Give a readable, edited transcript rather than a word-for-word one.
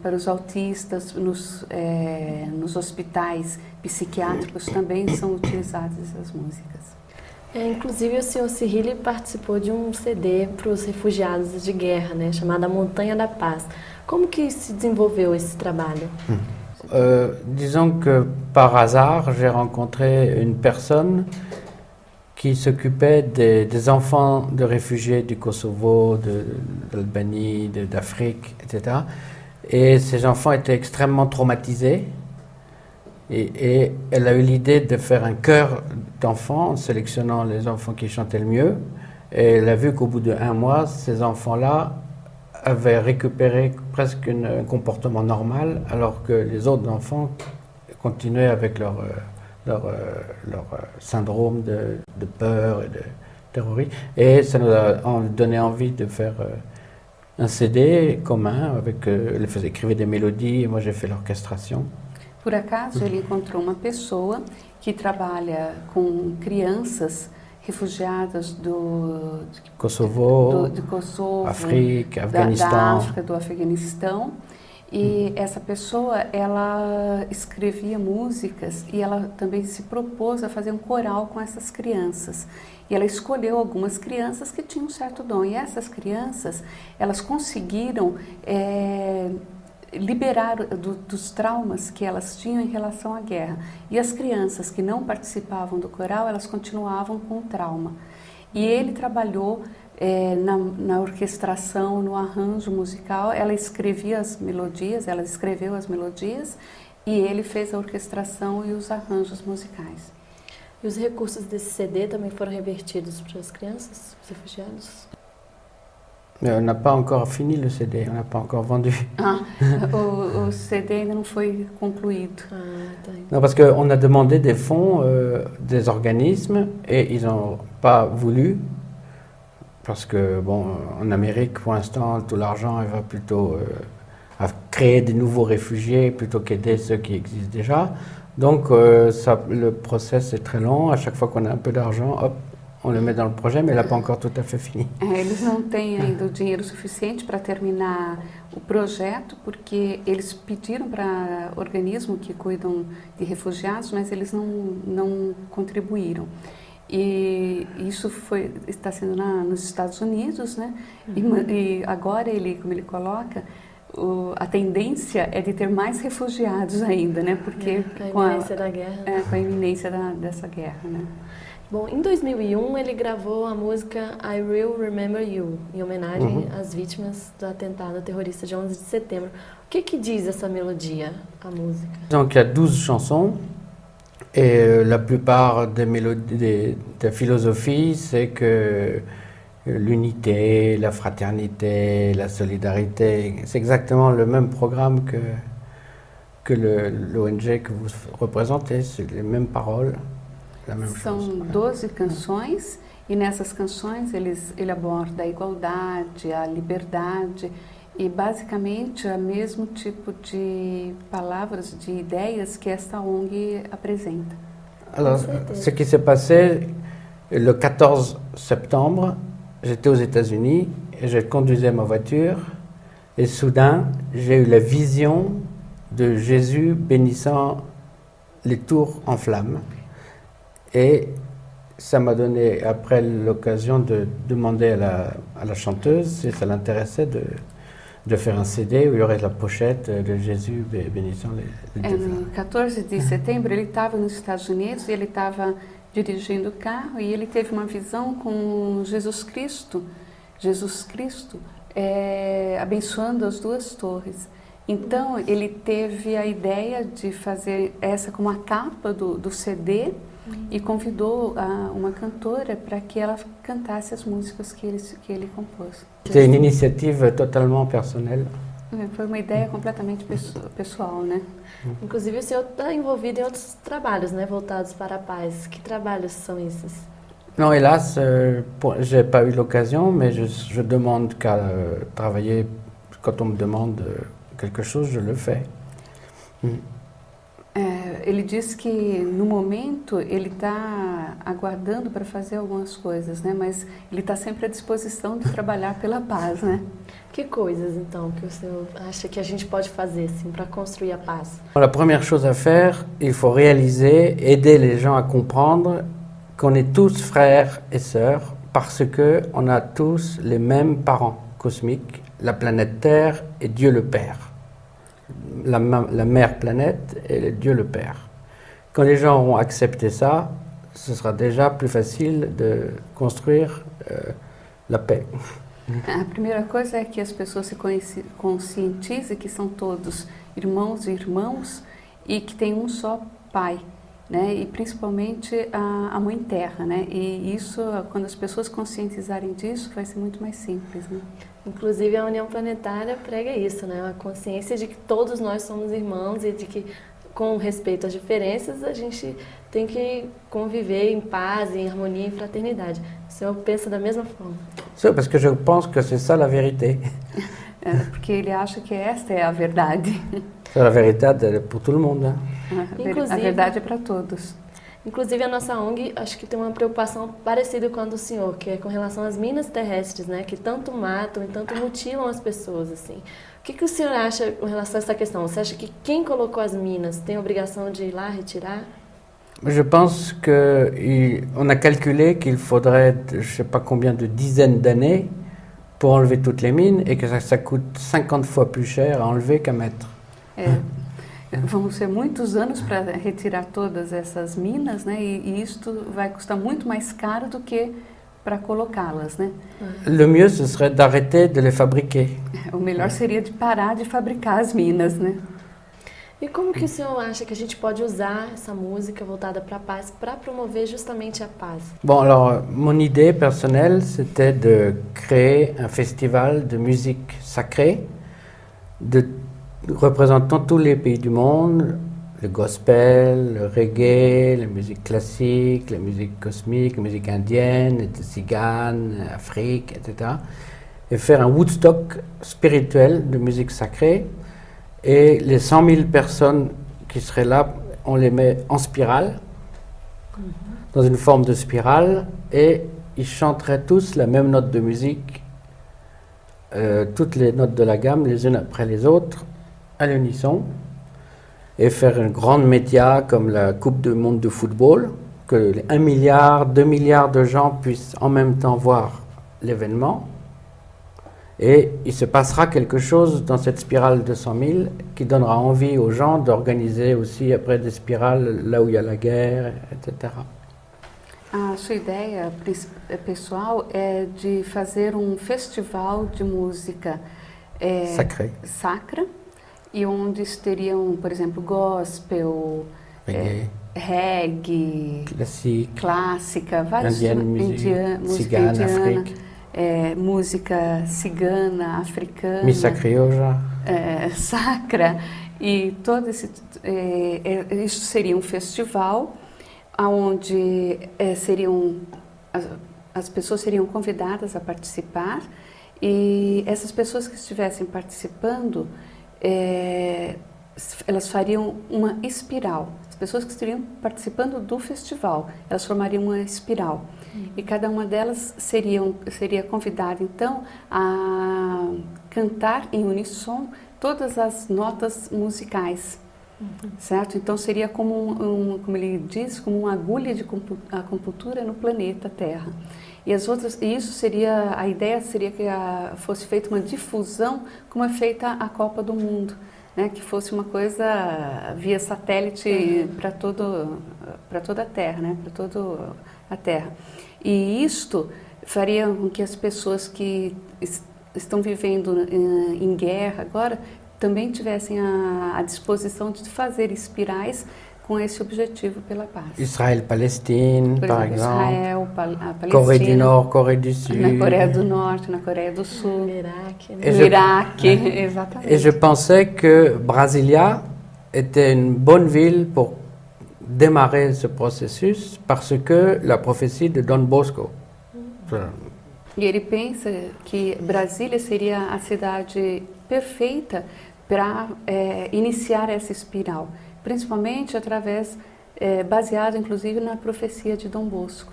para os autistas, nos hospitais psiquiátricos também são utilizadas essas músicas. Inclusive o Sr. Cyrille participou de um CD para os refugiados de guerra, né, chamado A Montanha da Paz. Como que se desenvolveu esse trabalho? Disons que par hasard, j'ai rencontré une personne qui s'occupait des enfants de réfugiés du Kosovo, d'Albanie, d'Afrique, etc. Et ces enfants étaient extrêmement traumatisés. Et elle a eu l'idée de faire un chœur d'enfants en sélectionnant les enfants qui chantaient le mieux. Et elle a vu qu'au bout d'1 mois, ces enfants-là avaient récupéré presque un comportement normal, alors que les autres enfants continuaient avec leur syndrome de peur et de terrorisme. Et ça nous a donné envie de faire un CD commun. Elle écrivait des mélodies et moi j'ai fait l'orchestration. Por acaso ele encontrou uma pessoa que trabalha com crianças refugiadas do Kosovo, África, da Afeganistão. África, do Afeganistão. E essa pessoa, ela escrevia músicas e ela também se propôs a fazer um coral com essas crianças. E ela escolheu algumas crianças que tinham um certo dom. E essas crianças, elas conseguiram liberar dos traumas que elas tinham em relação à guerra. E as crianças que não participavam do coral, elas continuavam com o trauma. E ele trabalhou na orquestração, no arranjo musical. Ela escreveu as melodias e ele fez a orquestração e os arranjos musicais. E os recursos desse CD também foram revertidos para as crianças, os refugiados? On n'a pas encore fini le CD, on n'a pas encore vendu. O CD ainda não foi concluído. Non, parce qu'on a demandé des fonds des organismes et ils n'ont pas voulu. Parce que, bon, en Amérique, pour l'instant, tout l'argent il va plutôt à créer des nouveaux réfugiés plutôt qu'aider ceux qui existent déjà. Donc, le process est très long. À chaque fois qu'on a un peu d'argent, hop, on le met dans le projet, mais il n'a pas encore tout à fait fini. Eles não têm ainda o dinheiro suficiente para terminar o projeto, porque eles pediram para organismos que cuidam de refugiados, mas eles não contribuíram. E isso está sendo nos Estados Unidos, né? E agora como ele coloca, a tendência é de ter mais refugiados ainda, né? Porque com a iminência da guerra. Com a iminência dessa guerra, né? Bom, em 2001 ele gravou a música I Will Remember You, em homenagem às vítimas do atentado terrorista de 11 de setembro. O que diz essa melodia, a música? Donc il y a 12 chansons et la plupart des mélodies, des philosophies, c'est que l'unité, la fraternité, la solidarité, c'est exactement le même programme que l'ONG que vous représentez, c'est les mêmes paroles. São 12 canções e nessas canções ele aborda a igualdade, a liberdade e basicamente o mesmo tipo de palavras, de ideias que esta ONG apresenta. Alors, ce qui s'est passé le 14 septembre, j'étais aux États-Unis et je conduisais ma voiture et soudain j'ai eu la vision de Jésus bénissant les tours en flammes. Et ça m'a donné après l'occasion de demander à la chanteuse si ça l'intéressait de faire un CD où il y aurait la pochette de Jésus bénissant les deux flammes. No 14 de setembro ele estava nos Estados Unidos e ele estava dirigindo o carro e ele teve uma visão com Jesus Cristo abençoando as duas torres. Então ele teve a ideia de fazer essa como a capa do CD e convidou uma cantora para que ela cantasse as músicas que ele compôs. C'était une initiative totalement personnelle. Foi uma ideia completamente pessoal, né? Inclusive o senhor está envolvido em outros trabalhos, né, voltados para a paz. Que trabalhos são esses? Non, hélas, j'ai pas eu l'occasion, mais je demande qu'à travailler. Quand on me demande quelque chose, je le fais. ele diz que no momento ele está aguardando para fazer algumas coisas, né? Mas ele está sempre à disposição de trabalhar pela paz, né? Que coisas, então, que o senhor acha que a gente pode fazer, assim, para construir a paz? La première chose à faire, il faut réaliser, aider les gens à comprendre qu'on est tous frères et sœurs parce qu'on a tous les mêmes parents cosmiques, la planète Terre et Dieu le Père. La mère planète et Dieu le Père. Quand les gens auront accepté ça, ce sera déjà plus facile de construire la paix. A primeira coisa é que as pessoas se conscientizem que são todos irmãos e irmãos e que tem um só pai, né? E principalmente a Mãe Terra, né? E isso, quando as pessoas conscientizarem disso, vai ser muito mais simples, né? Inclusive a União Planetária prega isso, né? A consciência de que todos nós somos irmãos e de que, com respeito às diferenças, a gente tem que conviver em paz, em harmonia, em fraternidade. O senhor pensa da mesma forma? C'est parce que je pense que c'est ça la vérité. Porque ele acha que esta é a verdade. La vérité, elle est pour tout le monde. Hein? A verdade é para todos. Inclusive a nossa ONG, acho que tem uma preocupação parecida com a do senhor, que é com relação às minas terrestres, né? Que tanto matam e tanto mutilam as pessoas, assim. O que o senhor acha com relação a essa questão? Você acha que quem colocou as minas tem a obrigação de ir lá retirar? Je pense qu'on a calculé qu'il faudrait, je ne sais pas combien de dizaines d'années pour enlever toutes les mines et que ça coûte 50 fois plus cher à enlever qu'à mettre. Vão ser muitos anos para retirar todas essas minas, né? E isto vai custar muito mais caro do que para colocá-las, né? Le mieux, ce serait d'arrêter de les fabriquer. O melhor seria de parar de fabricar as minas, né? E como que o senhor acha que a gente pode usar essa música voltada para a paz para promover justamente a paz? Bon, alors, mon idée personnelle, c'était de créer un festival de musique sacrée, représentant tous les pays du monde, le gospel, le reggae, la musique classique, la musique cosmique, la musique indienne, les tziganes, Afrique, etc. Et faire un Woodstock spirituel de musique sacrée. Et les 100 000 personnes qui seraient là, on les met en spirale, dans une forme de spirale, et ils chanteraient tous la même note de musique, toutes les notes de la gamme, les unes après les autres, à l'unisson, et faire une grande média comme la Coupe du monde de football, que 1 milliard, 2 milliards de gens puissent en même temps voir l'événement. Et il se passera quelque chose dans cette spirale de 100 000 qui donnera envie aux gens d'organiser aussi après des spirales là où il y a la guerre, etc. A sua ideia pessoal é de fazer festival de música sacra, e onde teriam, por exemplo, gospel, reggae, clássica, vários música indiana, música cigana, africana, missa criolla, sacra, e todo isso seria festival onde as pessoas seriam convidadas a participar, e essas pessoas que estivessem participando, elas fariam uma espiral. As pessoas que estariam participando do festival, elas formariam uma espiral. E cada uma delas seria convidada, então, a cantar em unissom todas as notas musicais, certo? Então, seria como como ele diz, como uma agulha de acupuntura no planeta Terra. E isso seria, a ideia seria que fosse feita uma difusão, como é feita a Copa do Mundo, né? Que fosse uma coisa via satélite para toda a Terra, né? Para toda a Terra. E isto faria com que as pessoas que estão vivendo em guerra agora também tivessem a disposição de fazer espirais com esse objetivo pela paz. Israël-Palestine, par exemple. Israel, a Palestina, Corée du Nord, Corée du Sud. Na Coreia do Norte, na Coreia do Sul. No Iraque. No Iraque, exatamente. Et je pensais que Brasilia était une bonne ville pour démarrer ce processus parce que la prophétie de Don Bosco. E ele pensa que Brasília seria a cidade perfeita para iniciar essa espiral, principalmente através, baseado inclusive na profecia de Dom Bosco.